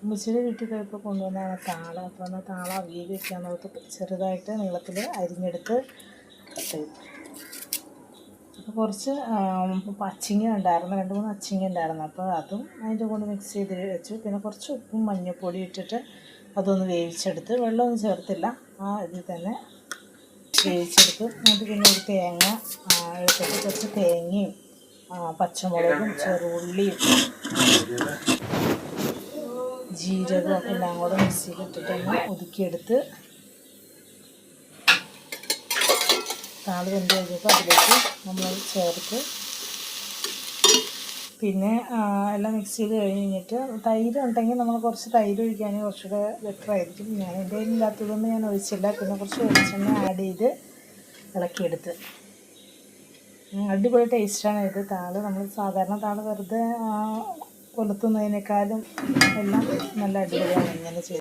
ഉമ്മച്ചിയുടെ വീട്ടിൽ പോയപ്പോൾ കൊണ്ടുവന്നതാണ് താള. അപ്പോൾ എന്നാൽ താള അവിയൽ വെക്കാമെന്നോർത്ത് ചെറുതായിട്ട് നീളത്തിൽ അരിഞ്ഞെടുത്ത് ചെയ്തു. അപ്പോൾ കുറച്ച് അച്ചിങ്ങ ഉണ്ടായിരുന്നു, 2-3 അച്ചിങ്ങ ഉണ്ടായിരുന്നു. അപ്പോൾ അതും അതിൻ്റെ കൂടെ മിക്സ് ചെയ്ത് വെച്ചു. പിന്നെ കുറച്ച് ഉപ്പും മഞ്ഞൾപ്പൊടി ഇട്ടിട്ട് അതൊന്ന് വേവിച്ചെടുത്ത്, വെള്ളമൊന്നും ചേർത്തില്ല, ആ ഇതിൽ തന്നെ വേവിച്ചെടുത്തു. എന്നിട്ട് പിന്നെ ഒരു തേങ്ങ എടുത്തിട്ട് കുറച്ച് തേങ്ങയും പച്ചമുളകും ചെറുള്ളിയും ജീരകവും എല്ലാം കൂടെ മിക്സിയിലിട്ടിട്ടൊന്ന് ഒതുക്കിയെടുത്ത് താള് വെന്ത് കഴിഞ്ഞപ്പോൾ അതിലേക്ക് നമ്മൾ ചേർത്ത് പിന്നെ എല്ലാം മിക്സ് ചെയ്ത് കഴിഞ്ഞിട്ട് തൈര് ഉണ്ടെങ്കിൽ നമ്മൾ കുറച്ച് തൈര് ഒഴിക്കുകയാണെങ്കിൽ കുറച്ചുകൂടെ ബെറ്റർ ആയിരിക്കും. ഞാൻ എൻ്റെ കയ്യിലില്ലാത്തതൊന്നും ഞാൻ ഒഴിച്ചില്ല. പിന്നെ കുറച്ച് വെളിച്ചെണ്ണ ആഡ് ചെയ്ത് ഇളക്കിയെടുത്ത് അടിപൊളി ടേസ്റ്റാണ് ഇത്. താള് നമ്മൾ സാധാരണ താള് വെറുതെ കൊളുത്തുന്നതിനേക്കാളും എല്ലാം നല്ല അടിപൊളിയാണ് ഇങ്ങനെ ചെയ്ത്.